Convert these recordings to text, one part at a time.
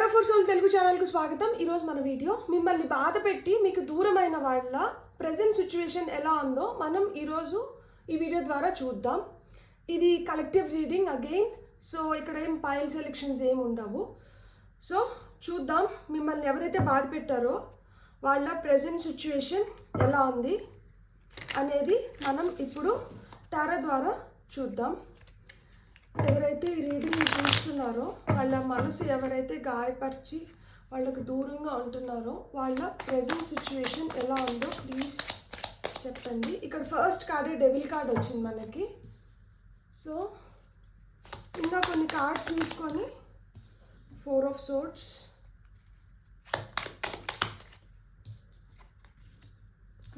Tarot for soul Telugu ఛానల్కు స్వాగతం. ఈరోజు మన వీడియో మిమ్మల్ని బాధ పెట్టి మీకు దూరమైన వాళ్ళ ప్రజెంట్ సిచ్యువేషన్ ఎలా ఉందో మనం ఈరోజు ఈ వీడియో ద్వారా చూద్దాం. ఇది కలెక్టివ్ రీడింగ్ అగైన్. సో ఇక్కడ ఏం పైల్ సెలెక్షన్స్ ఏమి ఉండవు. సో చూద్దాం మిమ్మల్ని ఎవరైతే బాధ పెట్టారో వాళ్ళ ప్రజెంట్ సిచ్యువేషన్ ఎలా ఉంది అనేది మనం ఇప్పుడు టారో ద్వారా చూద్దాం. ఎవరైతే ఈ రీడింగ్ చూస్తున్నారో వాళ్ళ మనసు ఎవరైతే గాయపరిచి వాళ్ళకు దూరంగా ఉంటున్నారో వాళ్ళ ప్రెజెంట్ సిచ్యువేషన్ ఎలా ఉందో ప్లీజ్ చెప్పండి. ఇక్కడ ఫస్ట్ కార్డే డెవిల్ కార్డ్ వచ్చింది మనకి. సో ఇంకా కొన్ని కార్డ్స్ తీసుకొని 4 of Swords,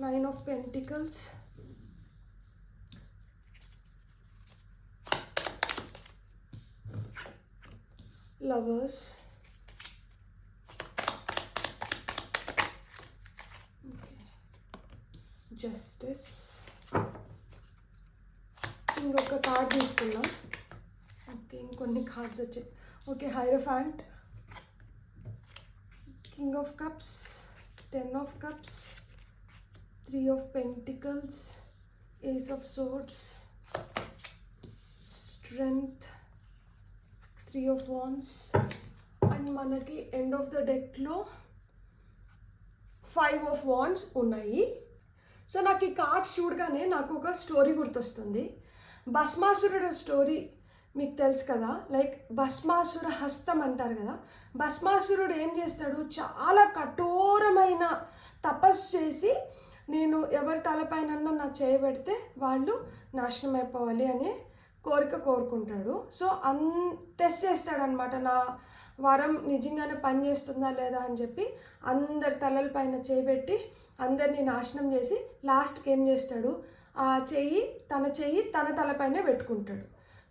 Nine of Pentacles, Lovers, okay, Justice, ఇంకొక కార్డ్ తీసుకున్నాం. ఓకే ఇంకొన్ని కార్డ్స్ వచ్చాయి. Okay hierophant, king of cups, 10 of cups, 3 of Pentacles, Ace of Swords, Strength, 3 of Wands and మనకి ఎండ్ ఆఫ్ ద డెక్లో 5 of Wands ఉన్నాయి. So నాకు ఈ cards చూడగానే నాకు ఒక స్టోరీ గుర్తొస్తుంది. భస్మాసురుడు స్టోరీ మీకు తెలుసు కదా, లైక్ భస్మాసుర హస్తం అంటారు కదా. భస్మాసురుడు ఏం చేస్తాడు, చాలా కఠోరమైన తపస్సు చేసి నేను ఎవరి తలపైన నా చేయబెడితే వాళ్ళు నాశనం అయిపోవాలి అనే కోరిక కోరుకుంటాడు. సో టెస్ట్ చేస్తాడనమాట, నా వరం నిజంగానే పనిచేస్తుందా లేదా అని చెప్పి అందరి తలలపైన చేయబెట్టి అందరినీ నాశనం చేసి లాస్ట్కి ఏం చేస్తాడు, ఆ చెయ్యి తన తలపైనే పెట్టుకుంటాడు.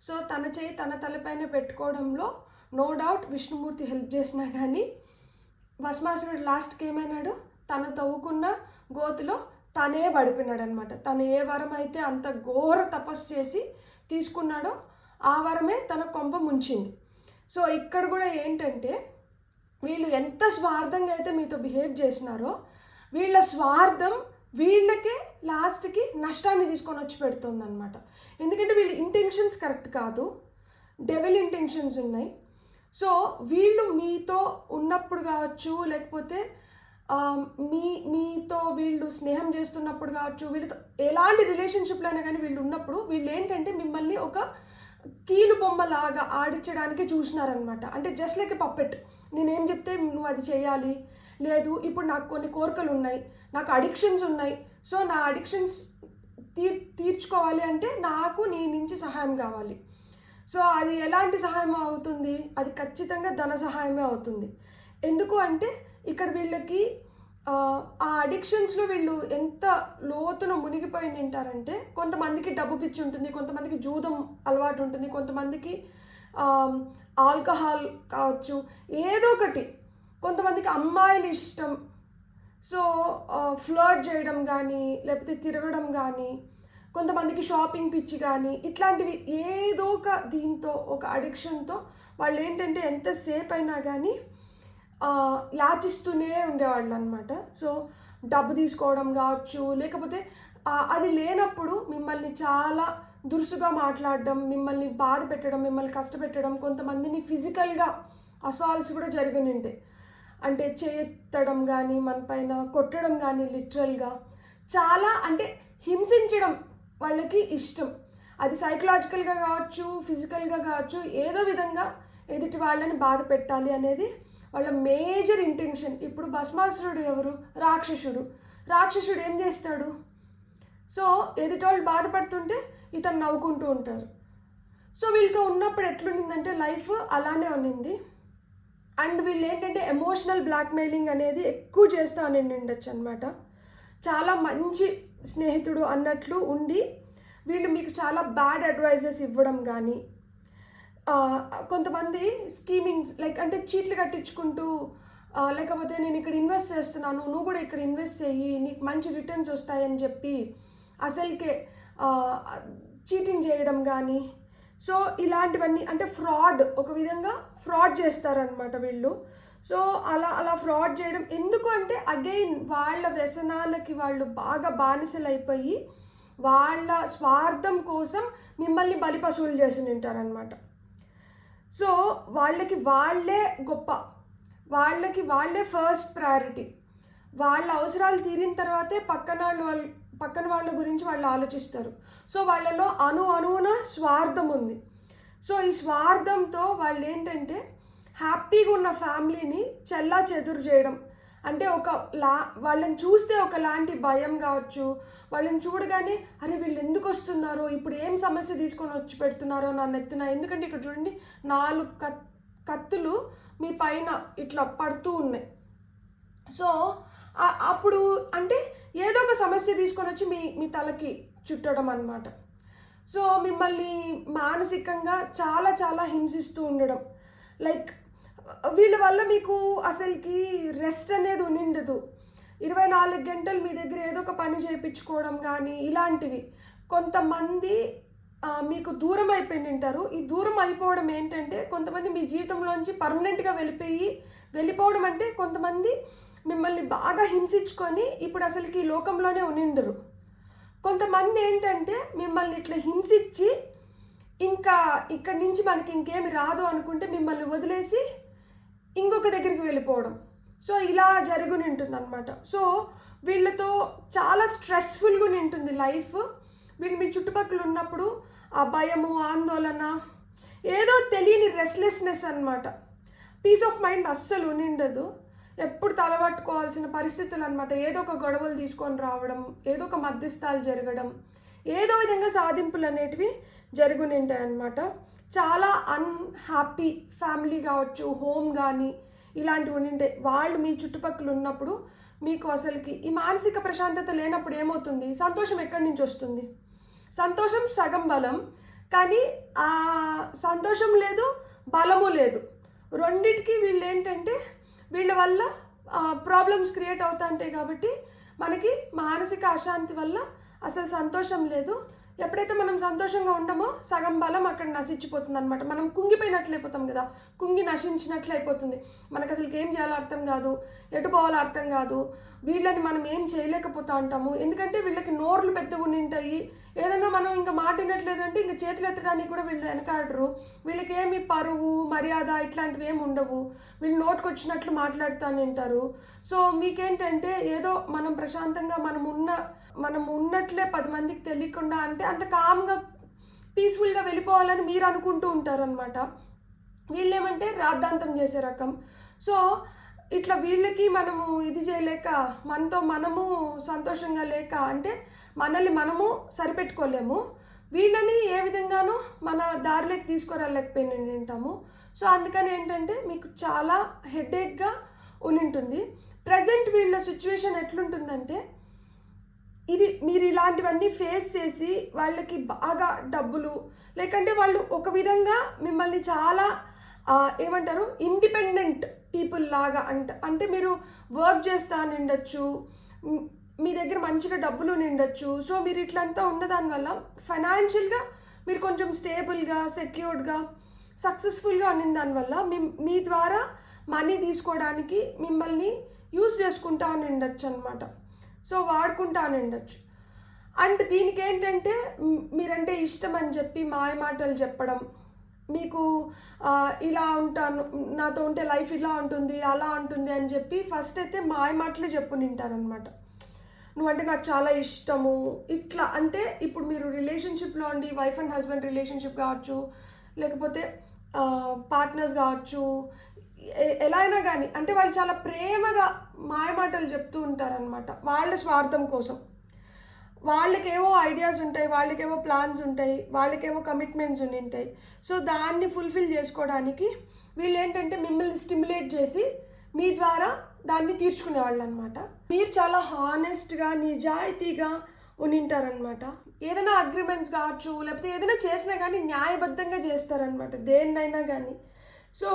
సో తన చెయ్యి తన తలపైన పెట్టుకోవడంలో నో డౌట్ విష్ణుమూర్తి హెల్ప్ చేసినా కానీ భస్మాసురుడు లాస్ట్కి ఏమైనాడు, తను తవ్వుకున్న గోతులో తనే పడిపోయినాడు అనమాట. తను ఏ వరం అయితే అంత ఘోర తపస్సు చేసి తీసుకున్నాడో ఆ వరమే తన కొంప ముంచింది. సో ఇక్కడ కూడా ఏంటంటే వీళ్ళు ఎంత స్వార్థంగా అయితే మీతో బిహేవ్ చేసినారో వీళ్ళ స్వార్థం వీళ్ళకే లాస్ట్కి నష్టాన్ని తీసుకొని వచ్చి పెడుతుంది అనమాట. ఎందుకంటే వీళ్ళ ఇంటెన్షన్స్ కరెక్ట్ కాదు, డెవిల్ ఇంటెన్షన్స్ ఉన్నాయి. సో వీళ్ళు మీతో ఉన్నప్పుడు కావచ్చు, లేకపోతే మీతో వీళ్ళు స్నేహం చేస్తున్నప్పుడు కావచ్చు, వీళ్ళతో ఎలాంటి రిలేషన్షిప్లో అయినా కానీ వీళ్ళు ఉన్నప్పుడు వీళ్ళు ఏంటంటే మిమ్మల్ని ఒక కీలు బొమ్మలాగా ఆడించడానికి చూసినారనమాట. అంటే జస్ట్ లైక్ ఎ పప్పెట్, నేనేం చెప్తే నువ్వు అది చేయాలి, లేదు ఇప్పుడు నాకు కొన్ని కోరికలు ఉన్నాయి, నాకు అడిక్షన్స్ ఉన్నాయి, సో నా అడిక్షన్స్ తీర్చుకోవాలి అంటే నాకు నీ నుంచి సహాయం కావాలి. సో అది ఎలాంటి సహాయం అవుతుంది, అది ఖచ్చితంగా ధన సహాయమే అవుతుంది. ఎందుకు అంటే ఇక్కడ వీళ్ళకి ఆ అడిక్షన్స్లో వీళ్ళు ఎంత లోతున మునిగిపోయి ఉంటారంటే, కొంతమందికి డబ్బు పిచ్చి ఉంటుంది, కొంతమందికి జూదం అలవాటు ఉంటుంది, కొంతమందికి ఆల్కహాల్ కావచ్చు, ఏదో ఒకటి, కొంతమందికి అమ్మాయిలు ఇష్టం. సో ఫ్లర్ట్ చేయడం కానీ లేకపోతే తిరగడం కానీ, కొంతమందికి షాపింగ్ పిచ్చి కానీ, ఇట్లాంటివి ఏదో ఒక దీంతో ఒక అడిక్షన్తో వాళ్ళు ఏంటంటే ఎంతసేపు అయినా కానీ యాచిస్తూనే ఉండేవాళ్ళు అనమాట. సో డబ్బు తీసుకోవడం కావచ్చు, లేకపోతే అది లేనప్పుడు మిమ్మల్ని చాలా దురుసుగా మాట్లాడడం, మిమ్మల్ని బాధ పెట్టడం, మిమ్మల్ని కష్టపెట్టడం, కొంతమందిని ఫిజికల్గా అసాల్ట్స్ కూడా జరిగి ఉంటాయి. అంటే చేత్తడం కానీ, మన పైన కొట్టడం కానీ, లిటరల్గా చాలా అంటే హింసించడం వాళ్ళకి ఇష్టం. అది సైకలాజికల్గా కావచ్చు, ఫిజికల్గా కావచ్చు, ఏదో విధంగా ఎదుటి వాళ్ళని బాధ పెట్టాలి అనేది వాళ్ళ మేజర్ ఇంటెన్షన్. ఇప్పుడు భస్మాసురుడు ఎవరు, రాక్షసుడు ఏం చేస్తాడు, సో ఎదుటి వాళ్ళు బాధపడుతుంటే ఇతను నవ్వుకుంటూ ఉంటారు. సో వీళ్ళతో ఉన్నప్పుడు ఎట్లుండిందంటే లైఫ్ అలానే ఉన్నింది. అండ్ వీళ్ళు ఏంటంటే ఎమోషనల్ బ్లాక్మెయిలింగ్ అనేది ఎక్కువ చేస్తూ ఉండొచ్చు అనమాట. చాలా మంచి స్నేహితుడు అన్నట్లు ఉండి వీళ్ళు మీకు చాలా బ్యాడ్ అడ్వైజెస్ ఇవ్వడం కానీ, కొంతమంది స్కీమింగ్స్ లైక్ అంటే చీట్లు కట్టించుకుంటూ, లేకపోతే నేను ఇక్కడ ఇన్వెస్ట్ చేస్తున్నాను, నువ్వు కూడా ఇక్కడ ఇన్వెస్ట్ చెయ్యి, నీకు మంచి రిటర్న్స్ వస్తాయని చెప్పి అసలుకే చీటింగ్ చేయడం కానీ, సో ఇలాంటివన్నీ అంటే ఫ్రాడ్, ఒక విధంగా ఫ్రాడ్ చేస్తారనమాట వీళ్ళు. సో అలా ఫ్రాడ్ చేయడం ఎందుకు అంటే అగైన్ వాళ్ళ వ్యసనాలకి వాళ్ళు బాగా బానిసలైపోయి వాళ్ళ స్వార్థం కోసం మిమ్మల్ని బలిపశువులు చేసి ఉంటారనమాట. సో వాళ్ళకి వాళ్ళే గొప్ప, వాళ్ళకి వాళ్ళే ఫస్ట్ ప్రయారిటీ. వాళ్ళ అవసరాలు తీరిన తర్వాతే పక్కన వాళ్ళ గురించి వాళ్ళు ఆలోచిస్తారు. సో వాళ్ళలో అణువున స్వార్థం ఉంది. సో ఈ స్వార్థంతో వాళ్ళు ఏంటంటే హ్యాపీగా ఉన్న ఫ్యామిలీని చెల్లా చెదురు చేయడం, అంటే వాళ్ళని చూస్తే ఒకలాంటి భయం కావచ్చు, వాళ్ళని చూడగానే అరే వీళ్ళు ఎందుకు వస్తున్నారో, ఇప్పుడు ఏం సమస్య తీసుకొని వచ్చి పెడుతున్నారో నా నెత్తిన, ఎందుకంటే ఇక్కడ చూడండి 4 కత్తులు మీ పైన ఇట్లా పడుతూ ఉన్నాయి. సో అప్పుడు అంటే ఏదో ఒక సమస్య తీసుకొని వచ్చి మీ తలకి చుట్టడం అన్నమాట. సో మిమ్మల్ని మానసికంగా చాలా చాలా హింసిస్తూ ఉండడం. లైక్ వీళ్ళ వల్ల మీకు అసలుకి రెస్ట్ అనేది ఉండదు. 24 గంటలు మీ దగ్గర ఏదో ఒక పని చేయించుకోవడం కానీ ఇలాంటివి. కొంతమంది మీకు దూరం అయిపోయి ఉంటారు. ఈ దూరం అయిపోవడం ఏంటంటే కొంతమంది మీ జీవితంలోంచి పర్మనెంట్గా వెళ్ళిపోవడం. అంటే కొంతమంది మిమ్మల్ని బాగా హింసించుకొని ఇప్పుడు అసలుకి ఈ లోకంలోనే ఉండిండరు. కొంతమంది ఏంటంటే మిమ్మల్ని ఇట్లా హింసించి ఇంకా ఇక్కడి నుంచి మనకి ఇంకేమి రాదు అనుకుంటే మిమ్మల్ని వదిలేసి ఇంకొక దగ్గరికి వెళ్ళిపోవడం. సో ఇలా జరుగుని ఉంటుంది అనమాట. సో వీళ్ళతో చాలా స్ట్రెస్ఫుల్గా ఉంటుంది లైఫ్. వీళ్ళు మీ చుట్టుపక్కల ఉన్నప్పుడు ఆ భయము, ఆందోళన, ఏదో తెలియని రెస్ట్లెస్నెస్ అనమాట. పీస్ ఆఫ్ మైండ్ అస్సలు ఉండదు. ఎప్పుడు తలబట్టుకోవాల్సిన పరిస్థితులు అనమాట. ఏదో ఒక గొడవలు తీసుకొని రావడం, ఏదో ఒక మధ్యస్థాలు జరగడం, ఏదో విధంగా సాధింపులు అనేటివి జరుగుని ఉంటాయి అన్నమాట. చాలా అన్హ్యాపీ ఫ్యామిలీ కావచ్చు, హోమ్ కానీ ఇలాంటివి ఉండింటాయి. వాళ్ళు మీ చుట్టుపక్కల ఉన్నప్పుడు మీకు అసలుకి ఈ మానసిక ప్రశాంతత లేనప్పుడు ఏమవుతుంది, సంతోషం ఎక్కడి నుంచి వస్తుంది? సంతోషం సగం బలం, కానీ ఆ సంతోషం లేదు, బలము లేదు. రెండిటికి వీళ్ళు ఏంటంటే వీళ్ళ వల్ల ప్రాబ్లమ్స్ క్రియేట్ అవుతూ ఉంటాయి. కాబట్టి మనకి మానసిక అశాంతి వల్ల అసలు సంతోషం లేదు. ఎప్పుడైతే మనం సంతోషంగా ఉండమో సగం బలం అక్కడ నశించిపోతుంది అనమాట. మనం కుంగిపోయినట్లయిపోతాం కదా, కుంగి నశించినట్లు అయిపోతుంది. మనకు అసలుకి ఏం చేయాలో అర్థం కాదు, ఎటు పోవాలో అర్థం కాదు. వీళ్ళని మనం ఏం చేయలేకపోతూ ఉంటాము. ఎందుకంటే వీళ్ళకి నోర్లు పెద్దగా ఉండింటాయి. ఏదైనా మనం ఇంకా మాటినట్లేదంటే ఇంకా చేతులు ఎత్తడానికి కూడా వీళ్ళు వెనకాడరు. వీళ్ళకి ఏమి పరువు, మర్యాద ఇట్లాంటివి ఏమి ఉండవు. వీళ్ళు నోటుకు వచ్చినట్లు మాట్లాడుతూనే ఉంటారు. సో మీకేంటంటే ఏదో మనం ప్రశాంతంగా మనం ఉన్నట్లే 10 మందికి తెలియకుండా, అంటే అంత కామ్గా పీస్ఫుల్గా వెళ్ళిపోవాలని మీరు అనుకుంటూ ఉంటారనమాట. వీళ్ళేమంటే రాద్ధాంతం చేసే రకం. సో ఇట్లా వీళ్ళకి మనము ఇది చేయలేక, మనము సంతోషంగా లేక, అంటే మనల్ని మనము సరిపెట్టుకోలేము, వీళ్ళని ఏ విధంగానూ మన దారిలోకి తీసుకురాలేకపోయిన ఉంటాము. సో అందుకని ఏంటంటే మీకు చాలా హెడేక్గా ఉంటుంది. ప్రజెంట్ వీళ్ళ సిచ్యువేషన్ ఎట్లుంటుందంటే, ఇది మీరు ఇలాంటివన్నీ ఫేస్ చేసి వాళ్ళకి బాగా డబ్బులు, లేకంటే వాళ్ళు ఒక విధంగా మిమ్మల్ని చాలా ఏమంటారు ఇండిపెండెంట్ పీపుల్ లాగా అంటే మీరు వర్క్ చేస్తా నిండొచ్చు, మీ దగ్గర మంచిగా డబ్బులు నిండొచ్చు. సో మీరు ఇట్లంతా ఉన్నదానివల్ల ఫైనాన్షియల్గా మీరు కొంచెం స్టేబుల్గా, సెక్యూర్డ్గా, సక్సెస్ఫుల్గా ఉన్న దానివల్ల మీ ద్వారా మనీ తీసుకోవడానికి మిమ్మల్ని యూజ్ చేసుకుంటా నిండొచ్చు అనమాట. సో వాడుకుంటా నిండొచ్చు. అండ్ దీనికి ఏంటంటే మీరంటే ఇష్టం అని చెప్పి మాయమాటలు చెప్పడం, మీకు ఇలా ఉంటాను, నాతో ఉంటే లైఫ్ ఇలా ఉంటుంది, అలా ఉంటుంది అని చెప్పి ఫస్ట్ అయితే మాయమాటలే చెప్పు నింటారనమాట. నువ్వంటే నాకు చాలా ఇష్టము ఇట్లా. అంటే ఇప్పుడు మీరు రిలేషన్షిప్లో ఉండి వైఫ్ అండ్ హస్బెండ్ రిలేషన్షిప్ కావచ్చు, లేకపోతే పార్ట్నర్స్ కావచ్చు, ఎలా అయినా కానీ, అంటే వాళ్ళు చాలా ప్రేమగా మాయమాటలు చెప్తూ ఉంటారనమాట వాళ్ళ స్వార్థం కోసం. వాళ్ళకేవో ఐడియాస్ ఉంటాయి, వాళ్ళకేవో ప్లాన్స్ ఉంటాయి, వాళ్ళకేవో కమిట్మెంట్స్ ఉంటాయి. సో దాన్ని ఫుల్ఫిల్ చేసుకోవడానికి వీళ్ళు ఏంటంటే మిమ్మల్ని స్టిమ్యులేట్ చేసి మీ ద్వారా దాన్ని తీర్చుకునేవాళ్ళు అనమాట. మీరు చాలా హానెస్ట్గా, నిజాయితీగా ఉంటారనమాట. ఏదైనా అగ్రిమెంట్స్ కావచ్చు, లేకపోతే ఏదైనా చేసినా కానీ న్యాయబద్ధంగా చేస్తారనమాట, దేన్నైనా కానీ. సో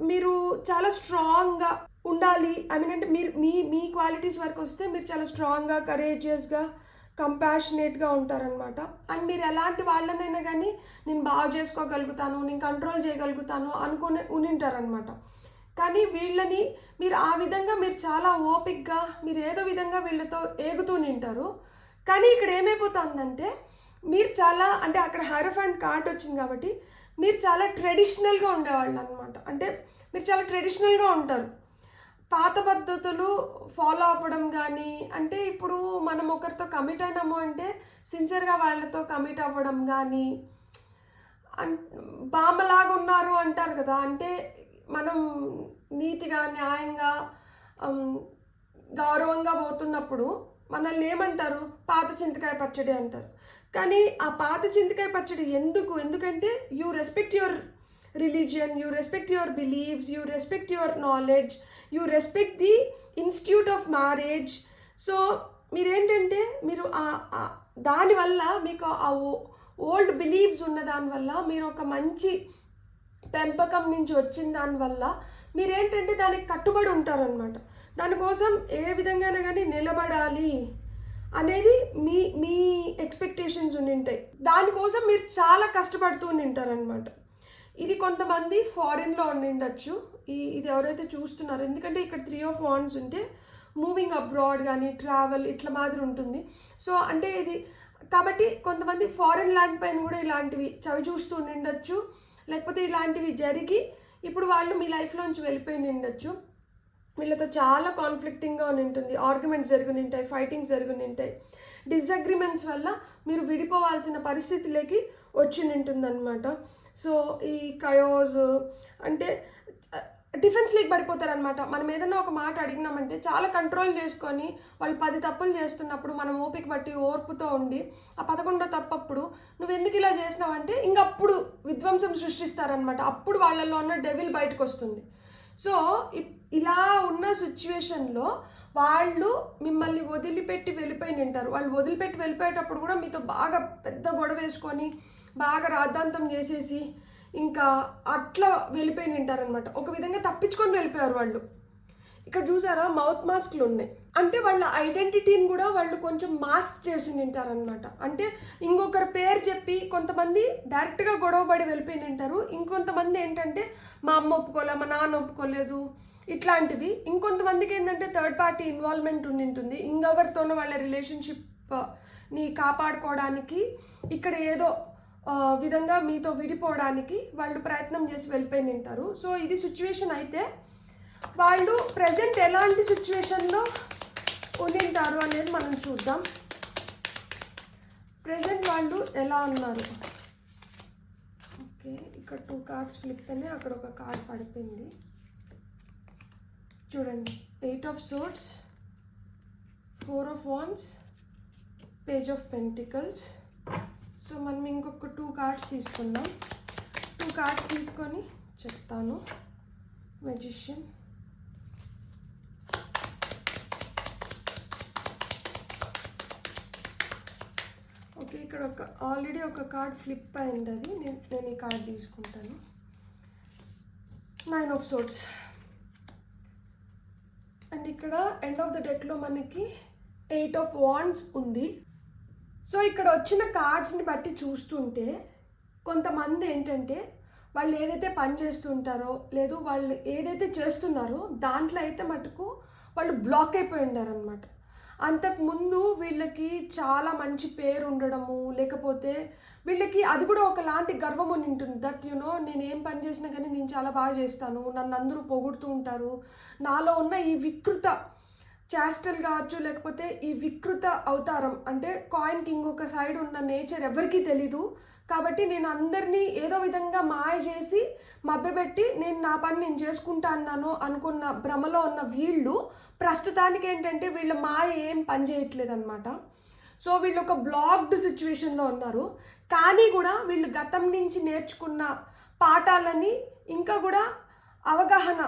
మీరు చాలా స్ట్రాంగ్గా ఉండాలి. అంటే మీరు మీ క్వాలిటీస్ వరకు వస్తే మీరు చాలా స్ట్రాంగ్గా, కరేజియస్గా, కంపాషనేట్గా ఉంటారనమాట. అండ్ మీరు ఎలాంటి వాళ్ళనైనా కానీ నేను బాగా చేసుకోగలుగుతాను, నేను కంట్రోల్ చేయగలుగుతాను అనుకుని ఉనింటారనమాట. కానీ వీళ్ళని మీరు ఆ విధంగా మీరు చాలా ఓపిక్గా మీరు ఏదో విధంగా వీళ్ళతో ఏగుతూ నింటారు. కానీ ఇక్కడ ఏమైపోతుందంటే మీరు చాలా అంటే అక్కడ హైరోఫాంట్ కార్డ్ వచ్చింది కాబట్టి మీరు చాలా ట్రెడిషనల్గా ఉండేవాళ్ళు అనమాట. అంటే మీరు చాలా ట్రెడిషనల్గా ఉంటారు. పాత పద్ధతులు ఫాలో అవ్వడం కానీ అంటే ఇప్పుడు మనం ఒకరితో కమిట్ అయినాము అంటే సిన్సియర్గా వాళ్ళతో కమిట్ అవ్వడం కానీ బామ్మలాగా ఉన్నారు అంటారు కదా. అంటే మనం నీతిగా న్యాయంగా గౌరవంగా పోతున్నప్పుడు మనల్ని ఏమంటారు, పాత చింతకాయ పచ్చడి అంటారు. కానీ ఆ పాత చింతకాయ పచ్చడి ఎందుకంటే you respect your religion, you respect your believes, you respect your knowledge, you respect the institute of marriage. So మీరేంటంటే మీరు దానివల్ల మీకు ఆ ఓల్డ్ బిలీవ్స్ ఉన్న దానివల్ల మీరు ఒక మంచి పెంపకం నుంచి వచ్చిన దానివల్ల మీరేంటంటే దానికి కట్టుబడి ఉంటారనమాట. దానికోసం ఏ విధంగానే కానీ నిలబడాలి అనేది మీ మీ ఎక్స్పెక్టేషన్స్ ఉండింటాయి. దానికోసం మీరు చాలా కష్టపడుతూ ఉంటారనమాట. ఇది కొంతమంది ఫారిన్లో ఉండిండొచ్చు. ఇది ఎవరైతే చూస్తున్నారో, ఎందుకంటే ఇక్కడ 3 of Wands ఉంటే మూవింగ్ అబ్రాడ్ కానీ ట్రావెల్ ఇట్లా మాదిరి ఉంటుంది. సో అంటే ఇది కాబట్టి కొంతమంది ఫారిన్ ల్యాండ్ పైన కూడా ఇలాంటివి చవి చూస్తూ ఉండిండొచ్చు, లేకపోతే ఇలాంటివి జరిగి ఇప్పుడు వాళ్ళు మీ లైఫ్లోంచి వెళ్ళిపోయి ఉండొచ్చు. వీళ్ళతో చాలా కాన్ఫ్లిక్టింగ్గా ఉంటుంది, ఆర్గ్యుమెంట్స్ జరుగునింటాయి, ఫైటింగ్స్ జరుగునింటాయి, డిసగ్రిమెంట్స్ వల్ల మీరు విడిపోవాల్సిన పరిస్థితిలోకి వచ్చి ఉంటుందన్నమాట. సో ఈ కయోస్ అంటే డిఫెన్స్ లీగ్ పడిపోతారనమాట. మనం ఏదైనా ఒక మాట అడిగినామంటే చాలా కంట్రోల్ చేసుకొని వాళ్ళు 10 తప్పులు చేస్తున్నప్పుడు మనం ఓపిక బట్టి ఓర్పుతో ఉండి ఆ 11వ తప్పప్పుడు నువ్వు ఎందుకు ఇలా చేసినావంటే ఇంకప్పుడు విధ్వంసం సృష్టిస్తారనమాట. అప్పుడు వాళ్ళల్లో ఉన్న డెవిల్ బయటకు వస్తుంది. సో ఇలా ఉన్న సిచ్యువేషన్లో వాళ్ళు మిమ్మల్ని వదిలిపెట్టి వెళ్ళిపోయి ఉంటారు. వాళ్ళు వదిలిపెట్టి వెళ్ళిపోయేటప్పుడు కూడా మీతో బాగా పెద్ద గొడవ వేసుకొని బాగా రాద్ధాంతం చేసేసి ఇంకా అట్లా వెళ్ళిపోయి ఉంటారనమాట. ఒక విధంగా తప్పించుకొని వెళ్ళిపోయారు వాళ్ళు. ఇక్కడ చూసారా మౌత్ మాస్క్లు ఉన్నాయి అంటే వాళ్ళ ఐడెంటిటీని కూడా వాళ్ళు కొంచెం మాస్క్ చేసి ఉంటారనమాట. అంటే ఇంకొకరి పేరు చెప్పి కొంతమంది డైరెక్ట్గా గొడవపడి వెళ్ళిపోయి ఉంటారు. ఇంకొంతమంది ఏంటంటే మా అమ్మ ఒప్పుకోలే, మా నాన్న ఒప్పుకోలేదు, ఇట్లాంటివి. ఇంకొంతమందికి ఏంటంటే థర్డ్ పార్టీ ఇన్వాల్వ్మెంట్ ఉంటుంది. ఇంకెవరితోనో వాళ్ళ రిలేషన్షిప్ని కాపాడుకోవడానికి ఇక్కడ ఏదో విధంగా మీతో విడిపోవడానికి వాళ్ళు ప్రయత్నం చేసి వెళ్ళిపోయి ఉంటారు. సో ఇది సిచ్యువేషన్. అయితే వాళ్ళు ప్రజెంట్ ఎలాంటి సిచ్యువేషన్లో ఉండింటారు అనేది మనం చూద్దాం. ప్రజెంట్ వాళ్ళు ఎలా ఉన్నారు. ఓకే, ఇక్కడ 2 కార్డ్స్ ఫ్లిప్ అయినాయి, అక్కడ ఒక కార్డ్ పడిపోయింది. చూడండి, 8 of Swords, 4 of Wands, Page of Pentacles. So మనం ఇంకొక 2 కార్డ్స్ తీసుకుందాం. 2 కార్డ్స్ తీసుకొని చెప్తాను. మెజిషియన్, ఓకే, ఇక్కడ ఆల్రెడీ ఒక కార్డ్ ఫ్లిప్ అయింది, అది నేను ఈ కార్డ్ తీసుకుంటాను. 9 of Swords. అండ్ ఇక్కడ ఎండ్ ఆఫ్ ద డెక్లో మనకి 8 of Wands ఉంది. సో ఇక్కడ వచ్చిన కార్డ్స్ని బట్టి చూస్తుంటే కొంతమంది ఏంటంటే వాళ్ళు ఏదైతే పని చేస్తుంటారో లేదు వాళ్ళు ఏదైతే చేస్తున్నారో దాంట్లో అయితే మటుకు వాళ్ళు బ్లాక్ అయిపోయి ఉండారనమాట. అంతకుముందు వీళ్ళకి చాలా మంచి పేరు ఉండడము, లేకపోతే వీళ్ళకి అది కూడా ఒకలాంటి గర్వం అని ఉంటుంది. దట్ నేను ఏం పని చేసినా కానీ నేను చాలా బాగా చేస్తాను, నన్ను అందరూ పొగుడుతూ ఉంటారు. నాలో ఉన్న ఈ వికృత చేష్టలు కావచ్చు, లేకపోతే ఈ వికృత అవతారం అంటే కాయిన్కి ఇంకొక సైడ్ ఉన్న నేచర్ ఎవరికీ తెలీదు. కాబట్టి నేను అందరినీ ఏదో విధంగా మాయ చేసి మభ్యపెట్టి నేను నా పని నేను చేసుకుంటా అన్నాను అనుకున్న భ్రమలో ఉన్న వీళ్ళు ప్రస్తుతానికి ఏంటంటే వీళ్ళ మాయ ఏం పని చేయట్లేదు అనమాట. సో వీళ్ళు ఒక బ్లాక్డ్ సిచ్యువేషన్లో ఉన్నారు. కానీ కూడా వీళ్ళు గతం నుంచి నేర్చుకున్న పాఠాలని ఇంకా కూడా అవగాహన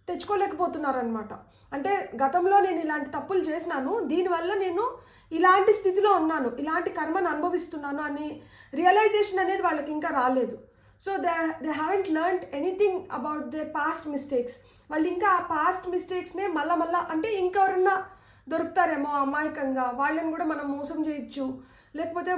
తెచ్చుకోలేకపోతున్నారనమాట. అంటే గతంలో నేను ఇలాంటి తప్పులు చేసినాను, దీనివల్ల నేను ఇలాంటి స్థితిలో ఉన్నాను, ఇలాంటి కర్మను అనుభవిస్తున్నాను అని రియలైజేషన్ అనేది వాళ్ళకి ఇంకా రాలేదు. So they haven't learned anything about their past mistakes. వాళ్ళు ఇంకా ఆ పాస్ట్ మిస్టేక్స్నే మళ్ళా అంటే ఇంకెవరన్నా దొరుకుతారేమో అమాయకంగా, వాళ్ళని కూడా మనం మోసం చేయొచ్చు. లేకపోతే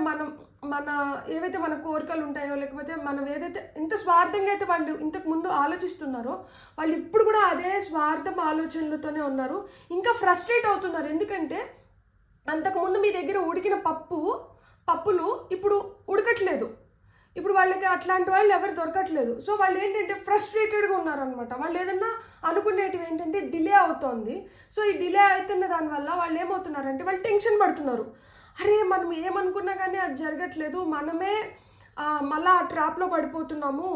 మన ఏవైతే మన కోరికలు ఉంటాయో, లేకపోతే మనం ఏదైతే ఎంత స్వార్థంగా అయితే వాళ్ళు ఇంతకు ముందు ఆలోచిస్తున్నారో, వాళ్ళు ఇప్పుడు కూడా అదే స్వార్థం ఆలోచనలతోనే ఉన్నారు. ఇంకా ఫ్రస్ట్రేట్ అవుతున్నారు. ఎందుకంటే అంతకుముందు మీ దగ్గర ఉడికిన పప్పులు ఇప్పుడు ఉడకట్లేదు. ఇప్పుడు వాళ్ళకి అట్లాంటి వాళ్ళు ఎవరు దొరకట్లేదు. సో వాళ్ళు ఏంటంటే ఫ్రస్ట్రేటెడ్గా ఉన్నారనమాట. వాళ్ళు ఏదన్నా అనుకునేటివి ఏంటంటే డిలే అవుతోంది. సో ఈ డిలే అవుతున్న దానివల్ల వాళ్ళు ఏమవుతున్నారంటే వాళ్ళు టెన్షన్ పడుతున్నారు. అరే మనం ఏమనుకున్నా కానీ అది జరగట్లేదు, మనమే మళ్ళీ ఆ ట్రాప్లో పడిపోతున్నాము,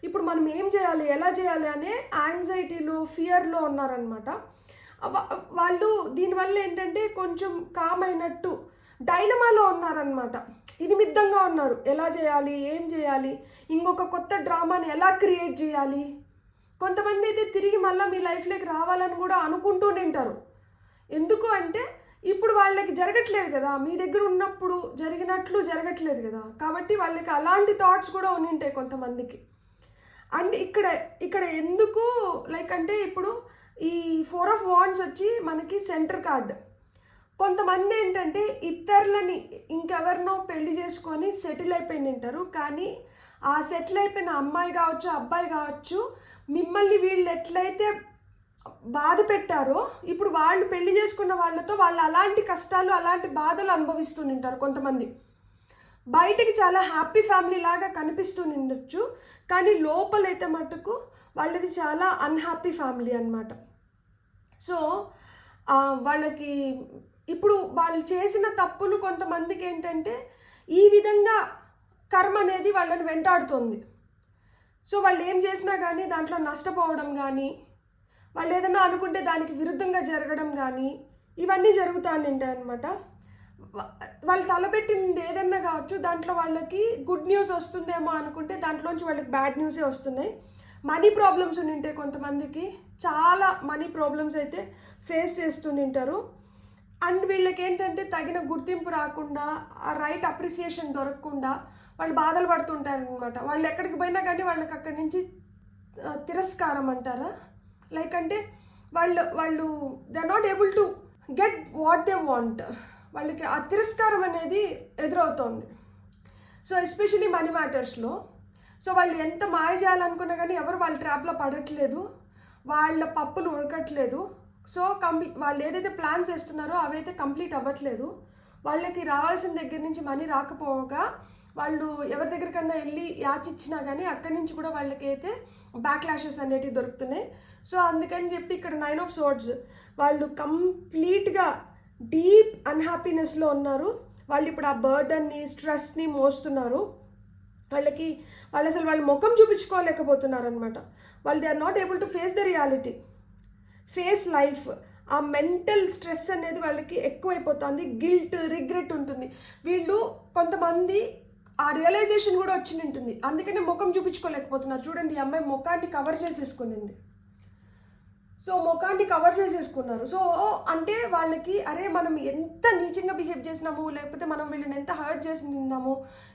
ఇప్పుడు మనం ఏం చేయాలి, ఎలా చేయాలి అనే యాంగ్జైటీలో, ఫియర్లో ఉన్నారనమాట. వాళ్ళు దీనివల్ల ఏంటంటే కొంచెం కామ్ అయినట్టు డైలమాలో ఉన్నారనమాట. ఇనిమిద్దంగా ఉన్నారు. ఎలా చేయాలి, ఏం చేయాలి, ఇంకొక కొత్త డ్రామాని ఎలా క్రియేట్ చేయాలి. కొంతమంది అయితే తిరిగి మళ్ళీ మీ లైఫ్లోకి రావాలని కూడా అనుకుంటూ ఉంటారు. ఎందుకు అంటే ఇప్పుడు వాళ్ళకి జరగట్లేదు కదా, మీ దగ్గర ఉన్నప్పుడు జరిగినట్లు జరగట్లేదు కదా, కాబట్టి వాళ్ళకి అలాంటి థాట్స్ కూడా ఉంటాయి కొంతమందికి. అండ్ ఇక్కడ ఎందుకు లైక్ అంటే ఇప్పుడు ఈ 4 of Wands వచ్చి మనకి సెంటర్ కార్డ్. కొంతమంది ఏంటంటే ఇతరులని ఇంకెవరినో పెళ్లి చేసుకొని సెటిల్ అయిపోయి ఉంటారు. కానీ ఆ సెటిల్ అయిపోయిన అమ్మాయి కావచ్చు, అబ్బాయి కావచ్చు, మిమ్మల్ని వీళ్ళు ఎట్లయితే బాధ పెట్టారో ఇప్పుడు వాళ్ళు పెళ్లి చేసుకున్న వాళ్ళతో వాళ్ళు అలాంటి కష్టాలు, అలాంటి బాధలు అనుభవిస్తూ ఉంటారు. కొంతమంది బయటికి చాలా హ్యాపీ ఫ్యామిలీ లాగా కనిపిస్తూ ఉండొచ్చు, కానీ లోపలైతే మటుకు వాళ్ళది చాలా అన్హ్యాపీ ఫ్యామిలీ అన్నమాట. సో వాళ్ళకి ఇప్పుడు వాళ్ళు చేసిన తప్పులు కొంతమందికి ఏంటంటే ఈ విధంగా కర్మ అనేది వాళ్ళని వెంటాడుతుంది. సో వాళ్ళు ఏం చేసినా కానీ దాంట్లో నష్టపోవడం కానీ, వాళ్ళు ఏదైనా అనుకుంటే దానికి విరుద్ధంగా జరగడం కానీ, ఇవన్నీ జరుగుతూ ఉంటాయి అన్నమాట. వాళ్ళు తలపెట్టింది ఏదన్నా కావచ్చు, దాంట్లో వాళ్ళకి గుడ్ న్యూస్ వస్తుందేమో అనుకుంటే దాంట్లోంచి వాళ్ళకి బ్యాడ్ న్యూసే వస్తున్నాయి. మనీ ప్రాబ్లమ్స్ ఉంటాయి కొంతమందికి, చాలా మనీ ప్రాబ్లమ్స్ అయితే ఫేస్ చేస్తుంటారు. అండ్ వీళ్ళకి ఏంటంటే తగిన గుర్తింపు రాకుండా, ఆ రైట్ అప్రిసియేషన్ దొరకకుండా వాళ్ళు బాధలు పడుతుంటారనమాట. వాళ్ళు ఎక్కడికి పోయినా కానీ వాళ్ళకి అక్కడి నుంచి తిరస్కారం అంటారా, లైక్ అంటే వాళ్ళు they are not able to get what they want. వాళ్ళకి ఆ తిరస్కారం అనేది ఎదురవుతోంది. సో ఎస్పెషలీ మనీ మ్యాటర్స్లో. సో వాళ్ళు ఎంత మాయ చేయాలనుకున్నా కానీ ఎవరు వాళ్ళ ట్రాప్లో పడట్లేదు, వాళ్ళ పప్పులు ఉడకట్లేదు. సో వాళ్ళు ఏదైతే ప్లాన్స్ వేస్తున్నారో అవైతే కంప్లీట్ అవ్వట్లేదు. వాళ్ళకి రావాల్సిన దగ్గర నుంచి మనీ రాకపోగా వాళ్ళు ఎవరి దగ్గరికన్నా వెళ్ళి యాచిచ్చినా కానీ అక్కడి నుంచి కూడా వాళ్ళకైతే బ్యాక్లాషెస్ అనేటివి దొరుకుతున్నాయి. సో అందుకని చెప్పి ఇక్కడ 9 of Swords వాళ్ళు కంప్లీట్గా డీప్ అన్హ్యాపీనెస్లో ఉన్నారు. వాళ్ళు ఇప్పుడు ఆ బర్డన్ని, స్ట్రెస్ని మోస్తున్నారు. వాళ్ళు అసలు వాళ్ళ ముఖం చూపించుకోలేకపోతున్నారు అనమాట. వాళ్ళు they are not able to face the reality, face life. ఆ మెంటల్ స్ట్రెస్ అనేది వాళ్ళకి ఎక్కువైపోతుంది. గిల్ట్, రిగ్రెట్ ఉంటుంది. వీళ్ళు కొంతమంది ఆ రియలైజేషన్ కూడా వచ్చి ఉంటుంది, అందుకనే ముఖం చూపించుకోలేకపోతున్నారు. చూడండి, ఈ అమ్మాయి ముఖాన్ని కవర్ చేసేసుకునింది. సో ముఖాన్ని కవర్ చేసేసుకున్నారు. సో అంటే వాళ్ళకి అరే మనం ఎంత నీచంగా బిహేవ్ చేసినాము, లేకపోతే మనం వీళ్ళని ఎంత హర్ట్ చేసినాము,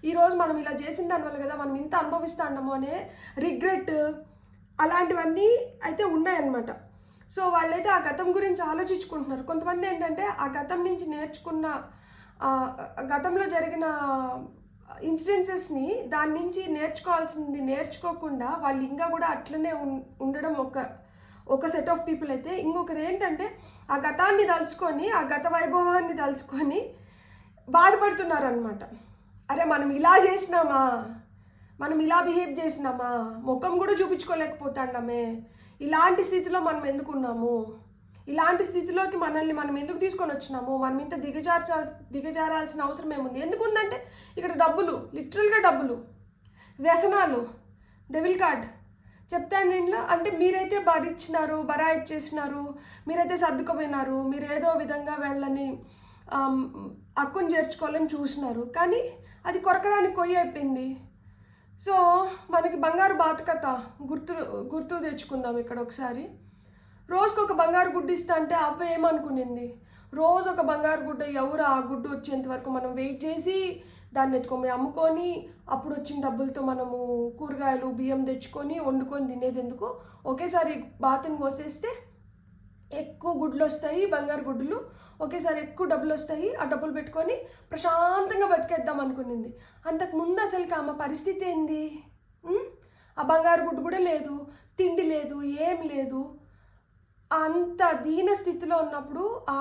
ఈరోజు మనం ఇలా చేసిన దానివల్ల కదా మనం ఇంత అనుభవిస్తా ఉన్నాము అనే రిగ్రెట్, అలాంటివన్నీ అయితే ఉన్నాయన్నమాట. సో వాళ్ళైతే ఆ గతం గురించి ఆలోచించుకుంటున్నారు. కొంతమంది ఏంటంటే ఆ గతం నుంచి నేర్చుకున్న, గతంలో జరిగిన ఇన్సిడెన్సెస్ని దాని నుంచి నేర్చుకోవాల్సింది నేర్చుకోకుండా వాళ్ళు ఇంకా కూడా అట్లనే ఉండడం ఒక సెట్ ఆఫ్ పీపుల్ అయితే. ఇంకొకరు ఏంటంటే ఆ గతాన్ని తలుచుకొని, ఆ గత వైభవాన్ని తలుచుకొని బాధపడుతున్నారనమాట. అరే మనం ఇలా చేసినామా, మనం ఇలా బిహేవ్ చేసినామా, ముఖం కూడా చూపించుకోలేకపోతాండమే, ఇలాంటి స్థితిలో మనం ఎందుకున్నాము, ఇలాంటి స్థితిలోకి మనల్ని మనం ఎందుకు తీసుకొని వచ్చినాము, మనం ఇంత దిగజారాల్సిన అవసరం ఏముంది. ఎందుకుందంటే ఇక్కడ డబ్బులు, లిటరల్గా డబ్బులు, వ్యసనాలు, డెవిల్ కార్డ్ చెప్తాను ఇంట్లో. అంటే మీరైతే బరాయిచ్చేసినారు, మీరైతే సర్దుకుపోయినారు, మీరు ఏదో విధంగా వీళ్ళని అక్కును చేర్చుకోవాలని చూసినారు, కానీ అది కొరకడానికి కొయ్యి అయిపోయింది. సో మనకి బంగారు బాతుకథ గుర్తు తెచ్చుకుందాం ఇక్కడ ఒకసారి. రోజుకు ఒక బంగారు గుడ్డు ఇస్తా అంటే అవ్వ ఏమనుకునింది, రోజు ఒక బంగారు గుడ్డ ఎవరు ఆ గుడ్డు వచ్చేంత వరకు మనం వెయిట్ చేసి దాన్ని ఎత్తుకొని అమ్ముకొని అప్పుడు వచ్చిన డబ్బులతో మనము కూరగాయలు, బియ్యం తెచ్చుకొని వండుకొని తినేది ఎందుకు, ఒకేసారి బాతుని కోసేస్తే ఎక్కువ గుడ్లు వస్తాయి, బంగారు గుడ్లు, ఒకేసారి ఎక్కువ డబ్బులు వస్తాయి, ఆ డబ్బులు పెట్టుకొని ప్రశాంతంగా బతికేద్దాం అనుకునింది. అంతకుముందు అసలుకి ఆమె పరిస్థితి ఏంది? ఆ బంగారు గుడ్డు కూడా లేదు, తిండి లేదు, ఏం లేదు. అంత దీన స్థితిలో ఉన్నప్పుడు ఆ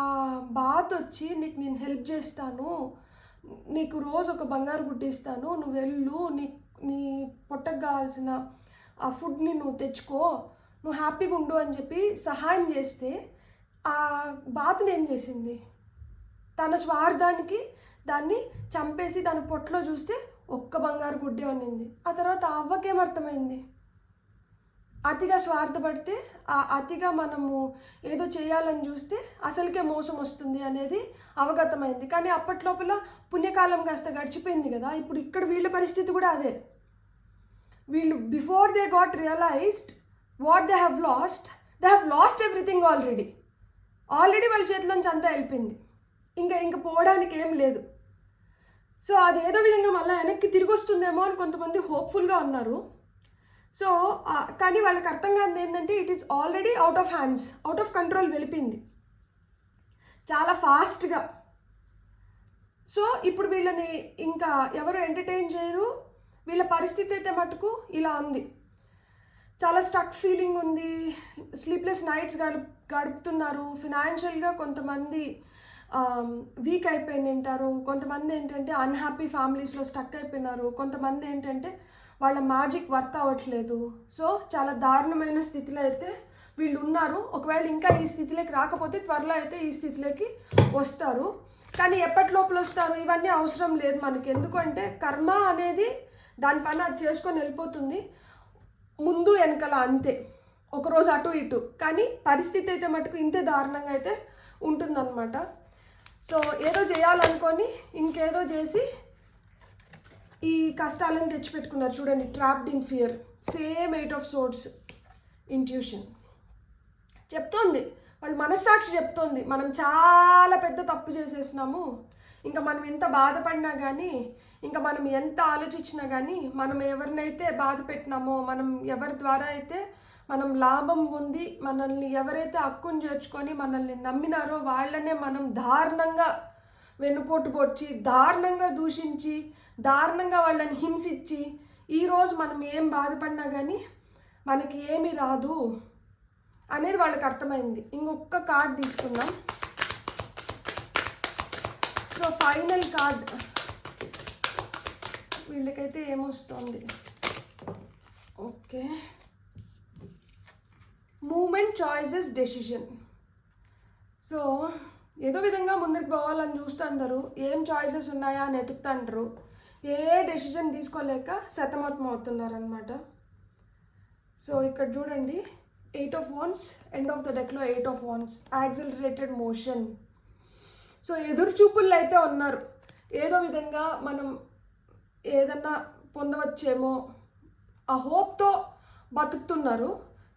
బాధ వచ్చి, నీకు నేను హెల్ప్ చేస్తాను, నీకు రోజు ఒక బంగారు గుడ్డు ఇస్తాను, నువ్వు వెళ్ళు, నీ పొట్టకు కావాల్సిన ఆ ఫుడ్ని నువ్వు తెచ్చుకో, నువ్వు హ్యాపీగా ఉండు అని చెప్పి సహాయం చేస్తే ఆ బాతుని ఏం చేసింది? తన స్వార్థానికి దాన్ని చంపేసి దాని పొట్టలో చూస్తే ఒక్క బంగారు గుడ్డే ఉన్నింది. ఆ తర్వాత అవ్వకేమర్థమైంది? అతిగా స్వార్థపడితే, అతిగా మనము ఏదో చేయాలని చూస్తే అసలుకే మోసం వస్తుంది అనేది అవగతమైంది. కానీ అప్పట్లోపల పుణ్యకాలం కాస్త గడిచిపోయింది కదా. ఇప్పుడు ఇక్కడ వీళ్ళ పరిస్థితి కూడా అదే. వీళ్ళు before they got realized what they have lost everything already వాళ్ళ చేతిలోంచి అంతా వెళ్ళిపోయింది. ఇంకా పోవడానికి ఏం లేదు. సో అదేదో విధంగా మళ్ళీ వెనక్కి తిరిగి వస్తుందేమో అని కొంతమంది హోప్ఫుల్గా ఉన్నారు. సో కానీ వాళ్ళకి అర్థం కాదు ఏంటంటే, it is already out of hands, out of control వెళ్ళిపోయింది చాలా ఫాస్ట్గా. సో ఇప్పుడు వీళ్ళని ఇంకా ఎవరు ఎంటర్టైన్ చేయరు. వీళ్ళ పరిస్థితి అయితే మటుకు ఇలా ఉంది. చాలా స్టక్ ఫీలింగ్ ఉంది, స్లీప్లెస్ నైట్స్ గడుపుతున్నారు. ఫినాన్షియల్గా కొంతమంది వీక్ అయిపోయి ఉంటారు, కొంతమంది ఏంటంటే అన్హ్యాపీ ఫ్యామిలీస్లో స్టక్ అయిపోయినారు, కొంతమంది ఏంటంటే వాళ్ళ మ్యాజిక్ వర్క్ అవ్వట్లేదు. సో చాలా దారుణమైన స్థితిలో అయితే వీళ్ళు ఉన్నారు. ఒకవేళ ఇంకా ఈ స్థితిలోకి రాకపోతే త్వరలో అయితే ఈ స్థితిలోకి వస్తారు. కానీ ఎప్పటి లోపల వస్తారు ఇవన్నీ అవసరం లేదు మనకి. ఎందుకంటే కర్మ అనేది దాని పని అది చేసుకొని వెళ్ళిపోతుంది, ముందు వెనకాల అంతే, ఒకరోజు అటు ఇటు. కానీ పరిస్థితి అయితే మటుకు ఇంతే దారుణంగా అయితే ఉంటుందన్నమాట. సో ఏదో చేయాలనుకొని ఇంకేదో చేసి ఈ కష్టాలను తెచ్చిపెట్టుకున్నారు. చూడండి, trapped in fear, same 8 of Swords intuition చెప్తోంది, వాళ్ళ మనస్సాక్షి చెప్తోంది, మనం చాలా పెద్ద తప్పు చేసేసినాము, ఇంకా మనం ఎంత బాధపడినా కానీ, ఇంకా మనం ఎంత ఆలోచించినా కానీ, మనం ఎవరినైతే బాధ పెట్టినామో, మనం ఎవరి ద్వారా అయితే మనం లాభం పొంది మనల్ని ఎవరైతే హక్కును చేర్చుకొని మనల్ని నమ్మినారో వాళ్ళనే మనం దారుణంగా వెన్నుపోటు పొడిచి, దారుణంగా దూషించి, దారుణంగా వాళ్ళని హింసించి, ఈరోజు మనం ఏం బాధపడినా కానీ మనకి ఏమీ రాదు అనేది వాళ్ళకి అర్థమైంది. ఇంకొక కార్డ్ తీసుకుందాం. సో ఫైనల్ కార్డ్ వీళ్ళకైతే ఏమొస్తుంది? Okay, moment, choices, decision. So ఏదో విధంగా ముందుకు పోవాలని చూస్తుంటారు, ఏం చాయిసెస్ ఉన్నాయా అని ఎతుకుతుంటారు, ఏ డెసిషన్ తీసుకోలేక సతమతం అవుతున్నారనమాట. సో ఇక్కడ చూడండి, 8 of Wands, end of the డెక్లో 8 of Wands, accelerated motion. So ఎదురు చూపుల్లో అయితే ఉన్నారు, ఏదో విధంగా మనం ఏదన్నా పొందవచ్చేమో ఆ హోప్తో బతుకుతున్నారు.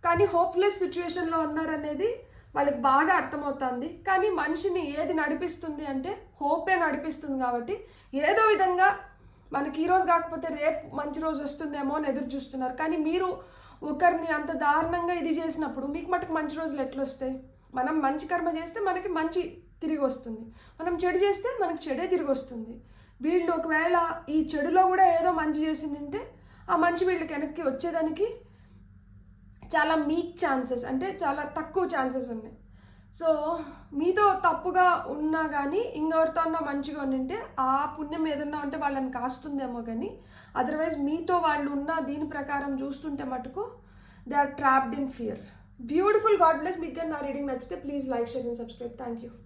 కానీ హోప్లెస్ సిచ్యువేషన్లో ఉన్నారనేది వాళ్ళకి బాగా అర్థమవుతుంది. కానీ మనిషిని ఏది నడిపిస్తుంది అంటే హోపే నడిపిస్తుంది. కాబట్టి ఏదో విధంగా మనకి ఈరోజు కాకపోతే రేపు మంచి రోజు వస్తుందేమో అని ఎదురు చూస్తున్నారు. కానీ మీరు ఒకరిని అంత దారుణంగా ఇది చేసినప్పుడు మీకు మటుకు మంచి రోజులు ఎట్లా వస్తాయి? మనం మంచి కర్మ చేస్తే మనకి మంచి తిరిగి వస్తుంది, మనం చెడు చేస్తే మనకి చెడే తిరిగి వస్తుంది. వీళ్ళు ఒకవేళ ఈ చెడులో కూడా ఏదో మంచి చేసిందంటే ఆ మంచి వీళ్ళకి వెనక్కి వచ్చేదానికి చాలా మీక్ ఛాన్సెస్, అంటే చాలా తక్కువ ఛాన్సెస్ ఉన్నాయి. సో మీతో తప్పుగా ఉన్నా కానీ ఇంకెవరితో అన్నా మంచిగా ఉండింటే ఆ పుణ్యం ఏదన్నా ఉంటే వాళ్ళని కాస్తుందేమో. కానీ అదర్వైజ్ మీతో వాళ్ళు ఉన్న దీని ప్రకారం చూస్తుంటే మటుకు they are trapped in fear. Beautiful. God bless. మీకు నా రీడింగ్ నచ్చితే please like, share and subscribe. Thank you.